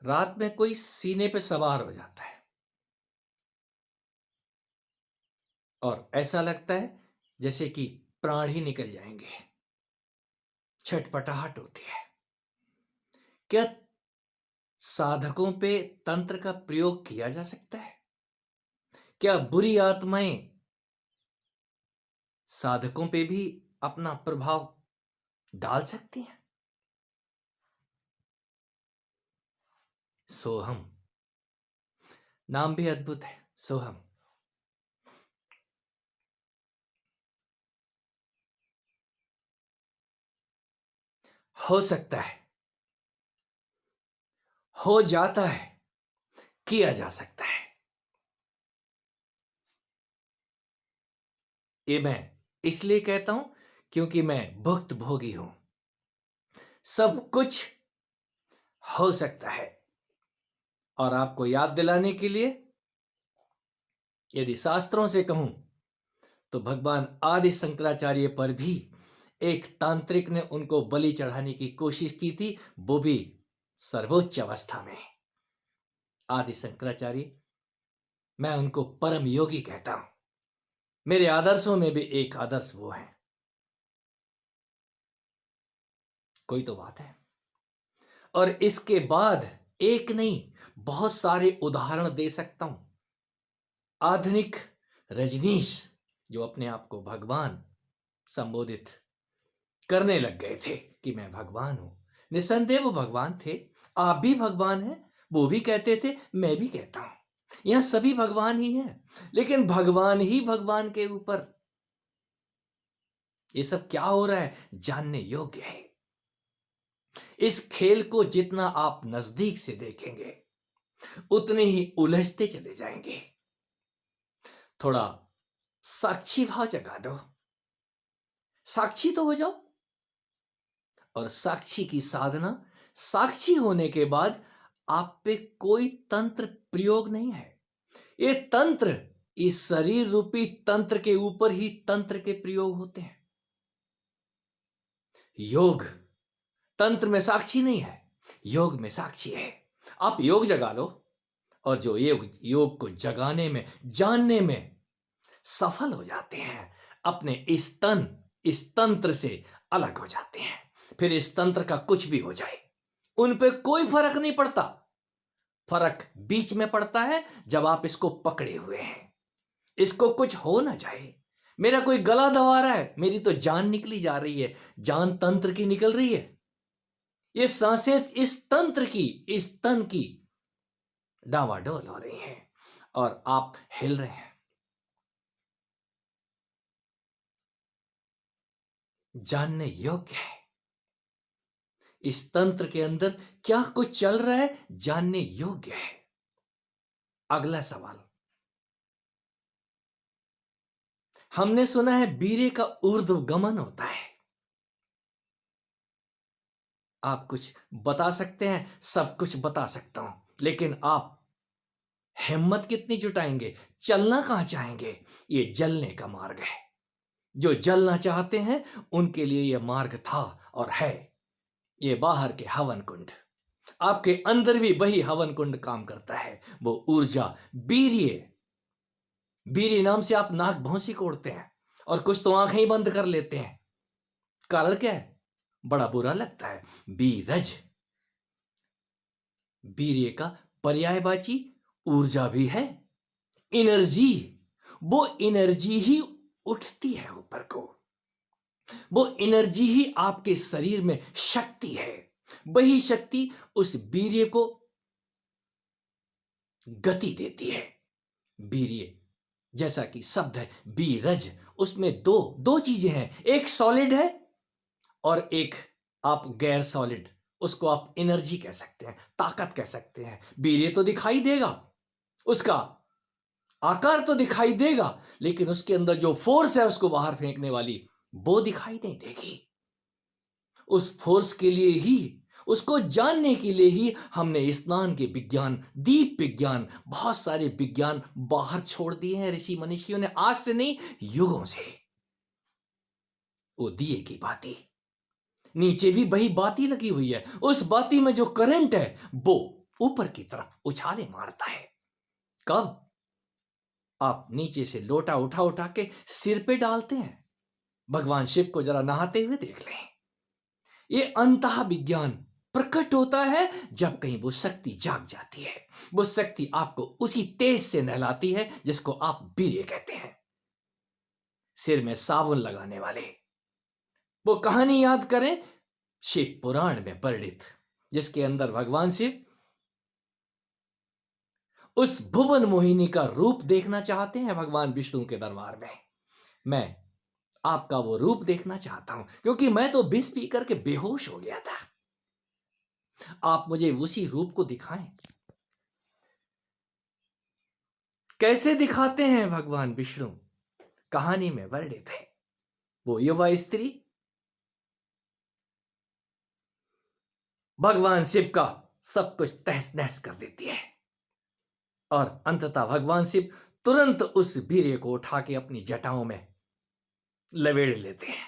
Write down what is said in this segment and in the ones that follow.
रात में कोई सीने पे सवार हो जाता है और ऐसा लगता है जैसे कि प्राण ही निकल जाएंगे। छटपटाहट होती है। क्या साधकों पे तंत्र का प्रयोग किया जा सकता है? क्या बुरी आत्माएं साधकों पे भी अपना प्रभाव डाल सकती हैं? सोहम, नाम भी अद्भुत है। सोहम। हो सकता है, हो जाता है, किया जा सकता है। ये मैं इसलिए कहता हूं क्योंकि मैं भुक्त भोगी हूं। सब कुछ हो सकता है। और आपको याद दिलाने के लिए, यदि शास्त्रों से कहूं तो भगवान आदि शंकराचार्य पर भी एक तांत्रिक ने उनको बलि चढ़ाने की कोशिश की थी, वो भी सर्वोच्च अवस्था में। आदि शंकराचार्य, मैं उनको परम योगी कहता हूं। मेरे आदर्शों में भी एक आदर्श वो है। कोई तो बात है। और इसके बाद एक नहीं, बहुत सारे उदाहरण दे सकता हूं। आधुनिक रजनीश, जो अपने आप को भगवान संबोधित करने लग गए थे कि मैं भगवान हूं। निसंदेह वो भगवान थे। आप भी भगवान हैं। वो भी कहते थे, मैं भी कहता हूं। यहां सभी भगवान ही हैं। लेकिन भगवान ही भगवान के ऊपर ये सब क्या हो रहा है, जानने योग्य है। इस खेल को जितना आप नजदीक से देखेंगे उतने ही उलझते चले जाएंगे। थोड़ा साक्षी भाव जगा दो। साक्षी तो हो जाओ। और साक्षी की साधना, साक्षी होने के बाद आप पे कोई तंत्र प्रयोग नहीं है। ये तंत्र, इस शरीर रूपी तंत्र के ऊपर ही तंत्र के प्रयोग होते हैं। योग तंत्र में साक्षी नहीं है, योग में साक्षी है। आप योग जगा लो और जो योग योग को जगाने में, जानने में सफल हो जाते हैं, अपने इस तंत्र से अलग हो जाते हैं। फिर इस तंत्र का कुछ भी हो जाए, उन पे कोई फर्क नहीं पड़ता। फर्क बीच में पड़ता है जब आप इसको पकड़े हुए हैं। इसको कुछ हो ना जाए। मेरा कोई गला दबा रहा है, मेरी तो जान निकली जा रही है, जान तंत्र की निकल रही है। ये सांसें इस तंत्र की, इस तन की डावाडोल हो रही हैं और आप हिल रहे हैं। जानने योग्य है इस तंत्र के अंदर क्या कुछ चल रहा है, जानने योग्य है। अगला सवाल, हमने सुना है वीर्य का ऊर्ध्वगमन होता है। आप कुछ बता सकते हैं? सब कुछ बता सकता हूं, लेकिन आप हिम्मत कितनी जुटाएंगे? चलना कहां चाहेंगे? ये जलने का मार्ग है। जो जलना चाहते हैं उनके लिए यह मार्ग था और है। ये बाहर के हवन कुंड, आपके अंदर भी वही हवन कुंड काम करता है। वो ऊर्जा, वीर्य। वीर्य नाम से आप नाक भौंसी कोड़ते हैं और कुछ तो आंखें ही बंद कर लेते हैं। कारण क्या है? बड़ा बुरा लगता है। बीरज, वीर्य का पर्यायवाची ऊर्जा भी है, एनर्जी। वो एनर्जी ही उठती है ऊपर को। वो एनर्जी ही आपके शरीर में शक्ति है। वही शक्ति उस वीर्य को गति देती है। वीर्य जैसा कि शब्द है बीरज, उसमें दो दो चीजें हैं। एक सॉलिड है और एक आप गैर सॉलिड, उसको आप एनर्जी कह सकते हैं, ताकत कह सकते हैं। वीर्य तो दिखाई देगा, उसका आकार तो दिखाई देगा, लेकिन उसके अंदर जो फोर्स है उसको बाहर फेंकने वाली, वो दिखाई नहीं देगी। उस फोर्स के लिए ही, उसको जानने के लिए ही हमने स्नान के विज्ञान, दीप विज्ञान, बहुत सारे विज्ञान बाहर छोड़ दिए हैं ऋषि मनीषियों ने। आज से नहीं, युगों से। वो दिए की बाती, नीचे भी वही बाती लगी हुई है। उस बाती में जो करंट है वो ऊपर की तरफ उछाले मारता है। कब? आप नीचे से लोटा उठा उठा के सिर पे डालते हैं। भगवान शिव को जरा नहाते हुए देख लें। ये अंतः विज्ञान प्रकट होता है जब कहीं वो शक्ति जाग जाती है। वो शक्ति आपको उसी तेज से नहलाती है जिसको आप वीर्य कहते हैं। सिर में साबुन लगाने वाले, वो कहानी याद करें शिव पुराण में वर्णित, जिसके अंदर भगवान शिव उस भुवन मोहिनी का रूप देखना चाहते हैं भगवान विष्णु के दरबार में। मैं आपका वो रूप देखना चाहता हूं, क्योंकि मैं तो विष पी करके बेहोश हो गया था। आप मुझे उसी रूप को दिखाएं। कैसे दिखाते हैं भगवान विष्णु? कहानी में वर्णित है। वो युवा स्त्री भगवान शिव का सब कुछ तहस नहस कर देती है और अंततः भगवान शिव तुरंत उस वीर्य को उठा के अपनी जटाओं में लवेड़ लेते हैं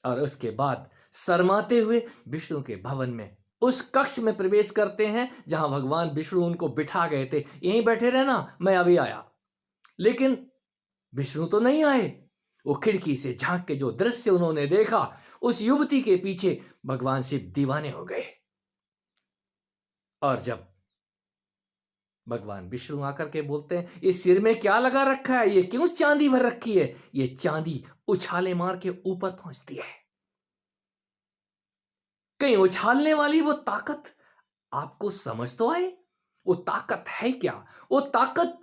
और उसके बाद शर्माते हुए विष्णु के भवन में उस कक्ष में प्रवेश करते हैं जहां भगवान विष्णु उनको बिठा गए थे। यहीं बैठे रहना, मैं अभी आया। लेकिन विष्णु तो नहीं आए। वो खिड़की से झांक के जो दृश्य उन्होंने देखा, उस युवती के पीछे भगवान शिव दीवाने हो गए। और जब भगवान विष्णु आकर के बोलते हैं, ये सिर में क्या लगा रखा है, ये क्यों चांदी भर रखी है? ये चांदी उछाले मार के ऊपर पहुंचती है। कहीं उछालने वाली वो ताकत आपको समझ तो आए? वो ताकत है क्या? वो ताकत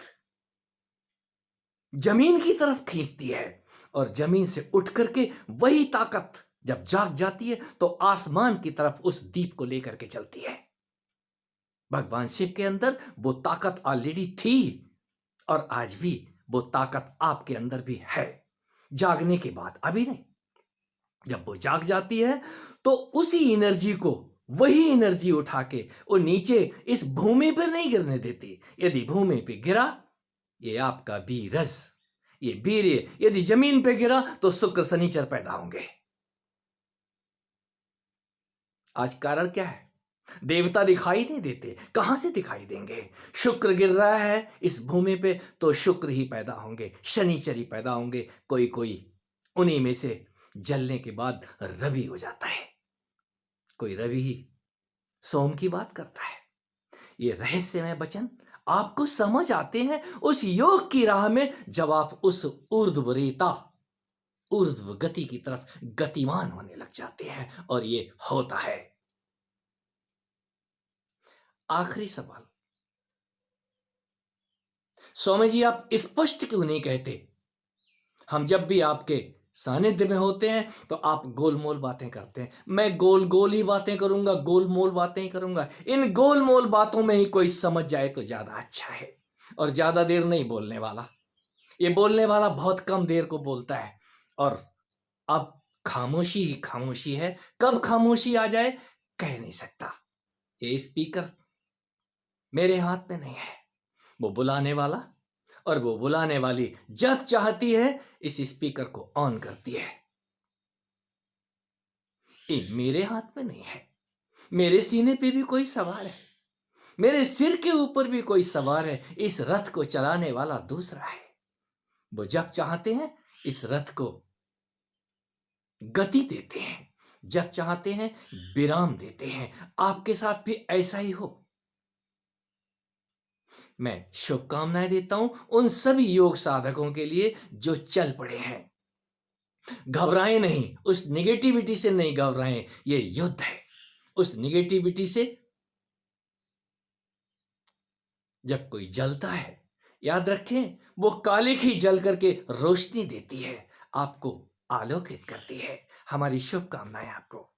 जमीन की तरफ खींचती है और जमीन से उठ करके वही ताकत जब जाग जाती है तो आसमान की तरफ उस दीप को लेकर के चलती है। भगवान शिव के अंदर वो ताकत ऑलरेडी थी और आज भी वो ताकत आपके अंदर भी है। जागने के बाद, अभी नहीं। जब वो जाग जाती है तो उसी एनर्जी को, वही एनर्जी उठा के वो नीचे इस भूमि पर नहीं गिरने देती। यदि भूमि पे गिरा, ये आपका वीरज, ये वीर्य यदि जमीन पे गिरा तो शुक्र शनिचर पैदा होंगे। आज कारण क्या है? देवता दिखाई नहीं देते, कहां से दिखाई देंगे? शुक्र गिर रहा है इस भूमि पे तो शुक्र ही पैदा होंगे, शनिचर ही पैदा होंगे। कोई कोई उन्हीं में से जलने के बाद रवि हो जाता है, कोई रवि ही सोम की बात करता है। ये रहस्यमय वचन आपको समझ आते हैं उस योग की राह में, जब आप उस ऊर्ध्व रेता, ऊर्ध्व गति की तरफ गतिमान होने लग जाते हैं। और ये होता है। आखिरी सवाल, स्वामी जी आप स्पष्ट क्यों नहीं कहते? हम जब भी आपके सानिध्य में होते हैं तो आप गोलमोल बातें करते हैं। मैं गोल गोल ही बातें करूंगा, गोलमोल बातें ही करूंगा। इन गोलमोल बातों में ही कोई समझ जाए तो ज्यादा अच्छा है। और ज्यादा देर नहीं बोलने वाला। ये बोलने वाला बहुत कम देर को बोलता है और अब खामोशी ही खामोशी है। कब खामोशी आ जाए कह नहीं सकता। ये स्पीकर मेरे हाथ में नहीं है, वो बुलाने वाला और वो बुलाने वाली जब चाहती है इस स्पीकर को ऑन करती है। ये मेरे हाथ में नहीं है। मेरे सीने पे भी कोई सवार है, मेरे सिर के ऊपर भी कोई सवार है। इस रथ को चलाने वाला दूसरा है। वो जब चाहते हैं इस रथ को गति देते हैं, जब चाहते हैं विराम देते हैं। आपके साथ भी ऐसा ही हो। मैं शुभकामनाएं देता हूं उन सभी योग साधकों के लिए जो चल पड़े हैं। घबराएं नहीं, उस निगेटिविटी से नहीं घबराएं। ये युद्ध है। उस निगेटिविटी से जब कोई जलता है, याद रखें वो कालिक ही जल करके रोशनी देती है, आपको आलोकित करती है। हमारी शुभकामनाएं आपको।